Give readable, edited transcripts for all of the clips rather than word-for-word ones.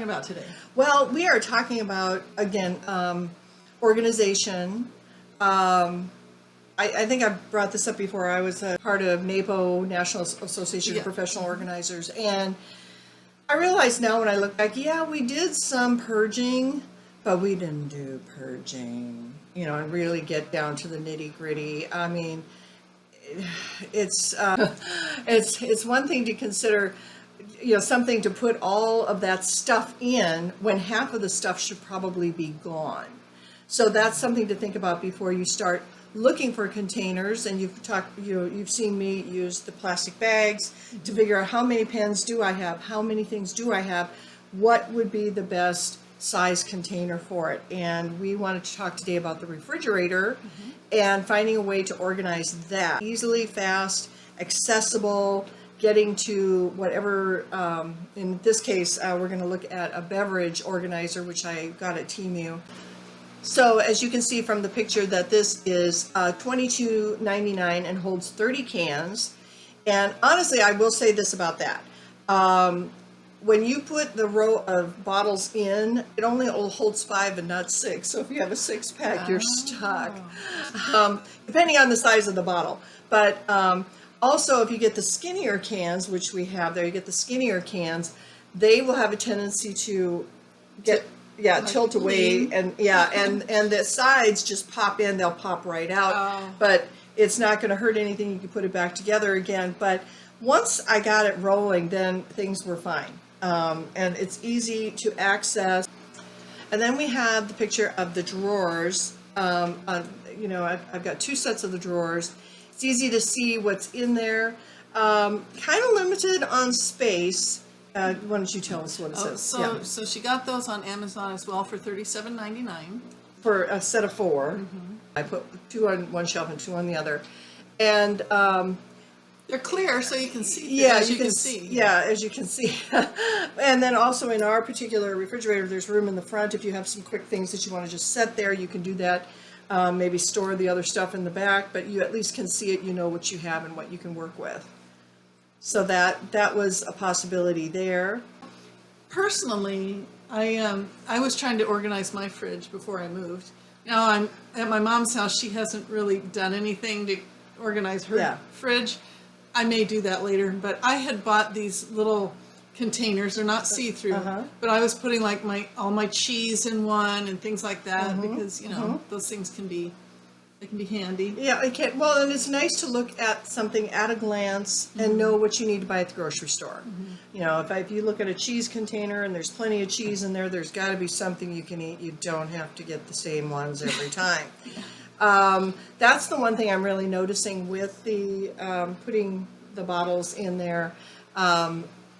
talking about today? Well, we are talking about, again, organization. I think I've brought this up before. I was a part of NAPO, National Association of Professional Organizers, and I realize now when I look back, yeah, we did some purging, but we didn't do purging, and really get down to the nitty gritty. I mean, it's one thing to consider, something to put all of that stuff in when half of the stuff should probably be gone. So that's something to think about before you start looking for containers. And you've seen me use the plastic bags to figure out how many pens do I have, how many things do I have, what would be the best size container for it. And we wanted to talk today about the refrigerator and finding a way to organize that easily, fast, accessible, getting to whatever, in this case, we're going to look at a beverage organizer, which I got at Temu. So as you can see from the picture that this is $22.99 and holds 30 cans. And honestly, I will say this about that. When you put the row of bottles in, it only holds 5 and not 6. So if you have a 6-pack, you're stuck, depending on the size of the bottle. But also, if you get the skinnier cans, which we have there, you get the skinnier cans, they will have a tendency to get... tilt away, and the sides just pop in, they'll pop right out, but it's not going to hurt anything. You can put it back together again. But once I got it rolling, then things were fine, and it's easy to access. And then we have the picture of the drawers. I've got 2 sets of the drawers. It's easy to see what's in there. Kind of limited on space. Why don't you tell us what it says? So she got those on Amazon as well for $37.99. For a set of 4. I put 2 on one shelf and 2 on the other. And they're clear so you can see. As you can see. And then also in our particular refrigerator, there's room in the front. If you have some quick things that you want to just set there, you can do that. Maybe store the other stuff in the back, but you at least can see it. You know what you have and what you can work with. So that was a possibility there. Personally, I was trying to organize my fridge before I moved. Now I'm at my mom's house. She hasn't really done anything to organize her fridge. I may do that later, but I had bought these little containers. They're not see-through, but I was putting like all my cheese in one and things like that because those things can be handy. Yeah, it can. Well, and it's nice to look at something at a glance and know what you need to buy at the grocery store. If you look at a cheese container and there's plenty of cheese in there, there's got to be something you can eat. You don't have to get the same ones every time. That's the one thing I'm really noticing with the putting the bottles in there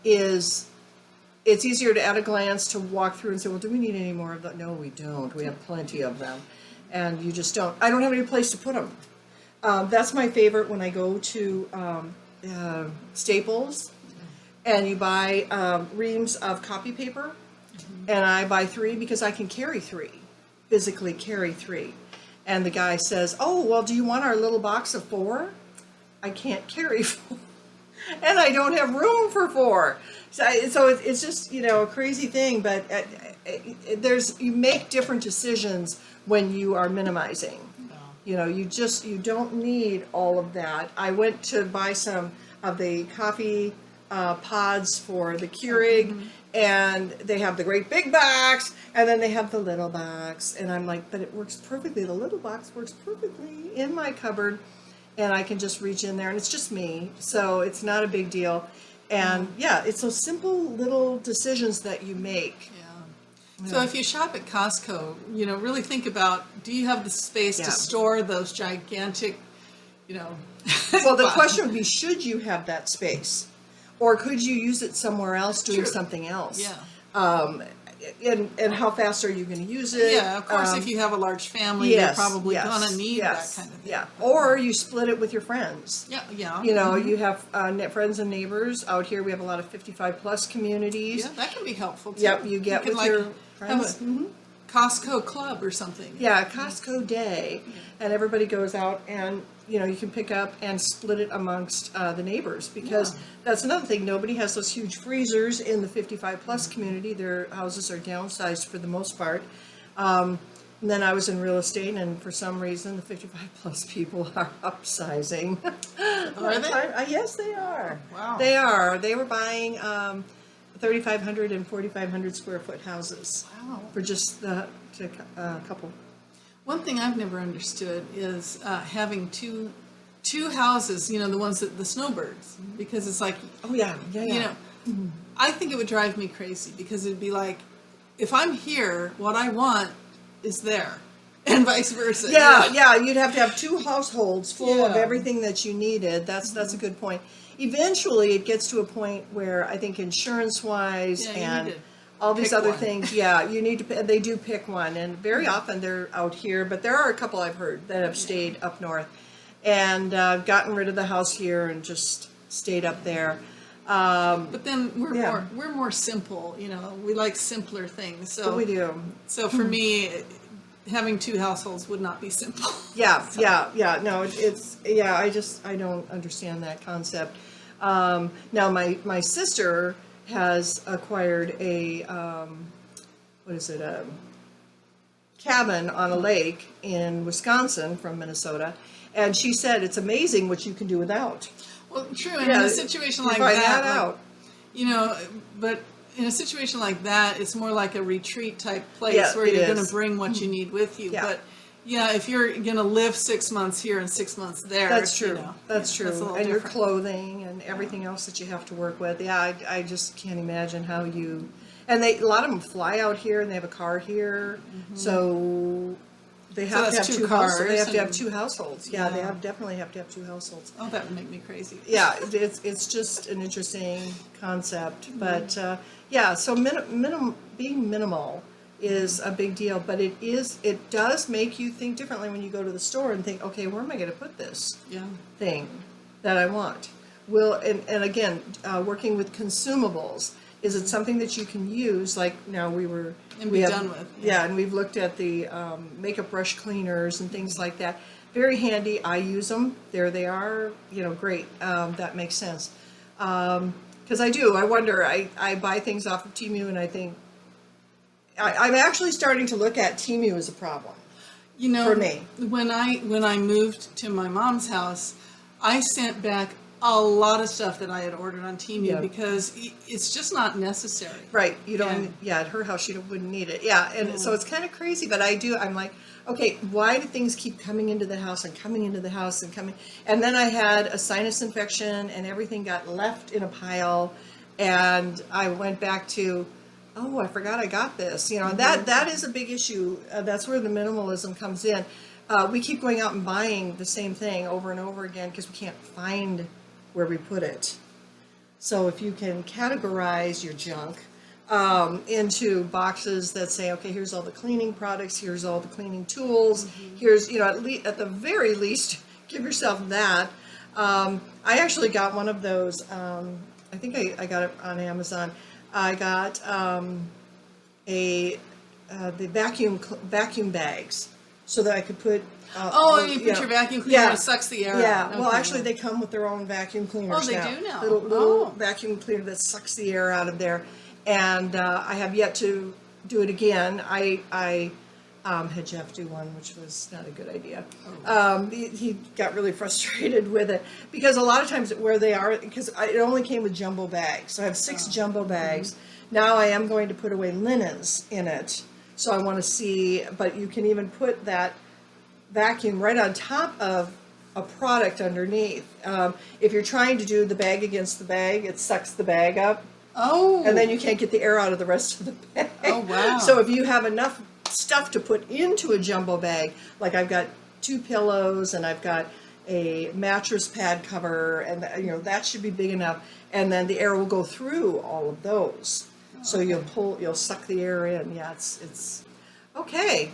is it's easier to at a glance to walk through and say, well, do we need any more of that? No, we don't. We have plenty of them. And you just don't. I don't have any place to put them. That's my favorite when I go to Staples, and you buy reams of copy paper, and I buy 3 because I can carry 3, physically carry 3. And the guy says, "Oh, well, do you want our little box of 4?" I can't carry 4, and I don't have room for 4. So it's just a crazy thing. But you make different decisions when you are minimizing. You don't need all of that. I went to buy some of the coffee pods for the Keurig, and they have the great big box, and then they have the little box, and I'm like, but it works perfectly. The little box works perfectly in my cupboard, and I can just reach in there, and it's just me, so it's not a big deal. And it's those simple little decisions that you make. So if you shop at Costco, really think about, do you have the space to store those gigantic, Well, the question would be, should you have that space? Or could you use it somewhere else doing something else? Yeah. And how fast are you going to use it? Yeah, of course, if you have a large family, you're probably going to need that kind of thing. Yeah, or you split it with your friends. Yeah. You have friends and neighbors. Out here, we have a lot of 55-plus communities. Yeah, that can be helpful, too. Yep, you get with your friends. Have a Costco club or something. Yeah, Costco day. And everybody goes out and you can pick up and split it amongst the neighbors, because that's another thing. Nobody has those huge freezers in the 55 plus community. Their houses are downsized for the most part. And then I was in real estate, and for some reason, the 55 plus people are upsizing. Are they? Yes, they are. Wow. They are. They were buying 3,500 and 4,500 square foot houses. Wow. For just the couple. One thing I've never understood is having two houses, the ones that the snowbirds, because it's like, Oh yeah, yeah. I think it would drive me crazy, because it'd be like, if I'm here, what I want is there, and vice versa. Yeah, you'd have to have two households full of Yeah. everything that you needed. That's a good point. Eventually, it gets to a point where I think insurance-wise Yeah, you and need to all these pick other one. things, you need to. They do pick one, and very often they're out here. But there are a couple I've heard that have stayed up north, and gotten rid of the house here and just stayed up there. But then Yeah. we're more simple, we like simpler things. So But we do. So for me, having two households would not be simple. Yeah. No, I don't understand that concept. Now my sister has acquired a cabin on a lake in Wisconsin from Minnesota, and she said it's amazing what you can do without. Well, true. And Yeah, in a situation you like find that, that out. but in a situation like that, it's more like a retreat type place Yeah, where it you're going is. to bring what you need with you. Yeah. But yeah, if you're going to live 6 months here and 6 months there, That's true. That's a true. little And your different. clothing and everything else that you have to work with. Yeah, I just can't imagine how you. And a lot of them fly out here, and they have a car here, so they have to that's have two two households. cars They have to have and- two households. Yeah, they Yeah. definitely have to have two households. Oh, that would make me crazy. Yeah, it's just an interesting concept, but so being minimal is a big deal, but it does make you think differently when you go to the store and think, okay, where am I going to put this Yeah. thing that I want? And again, working with consumables, is it something that you can use? Like now And be done with, Yeah, and we've looked at the makeup brush cleaners and things like that. Very handy. I use them. There they are. Great. That makes sense. Because I do. I wonder. I buy things off of Temu, and I think I'm actually starting to look at Temu as a problem. For me. when I moved to my mom's house, I sent back a lot of stuff that I had ordered on Temu Yeah. because it's just not necessary. Right. You don't. And- Yeah. At her house, you wouldn't need it. Yeah. And so it's kind of crazy, but I'm like, okay, why do things keep coming into the house and coming into the house and coming? And then I had a sinus infection, and everything got left in a pile, and I went back to, oh, I forgot I got this. That is a big issue. That's where the minimalism comes in. We keep going out and buying the same thing over and over again because we can't find where we put it. So if you can categorize your junk into boxes that say, okay, here's all the cleaning products, here's all the cleaning tools, here's, at the very least, give yourself that. I actually got one of those, I think I got it on Amazon. I got the vacuum bags so that I could put. You put your vacuum cleaner and it sucks the air Yeah, out. well, Okay, actually, they come with their own vacuum cleaners. Oh, they now. do now? Little Oh. vacuum cleaner that sucks the air out of there, and I have yet to do it again. I had Jeff do one, which was not a good idea. He got really frustrated with it because a lot of times where they are, because it only came with jumbo bags, so I have 6 jumbo bags. Now I am going to put away linens in it, so I want to see. But you can even put that vacuum right on top of a product underneath. If you're trying to do the bag against the bag, it sucks the bag up. Oh. And then you can't get the air out of the rest of the bag. Oh, wow. So if you have enough stuff to put into a jumbo bag, like I've got 2 pillows and I've got a mattress pad cover, and that should be big enough. And then the air will go through all of those. So you'll suck the air in. Yeah, it's okay.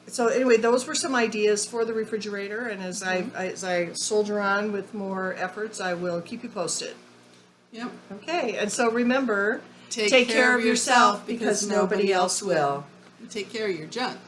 So anyway, those were some ideas for the refrigerator, and as I soldier on with more efforts, I will keep you posted. Yep. Okay, and so remember, Take care of yourself because nobody else will. Take care of your junk.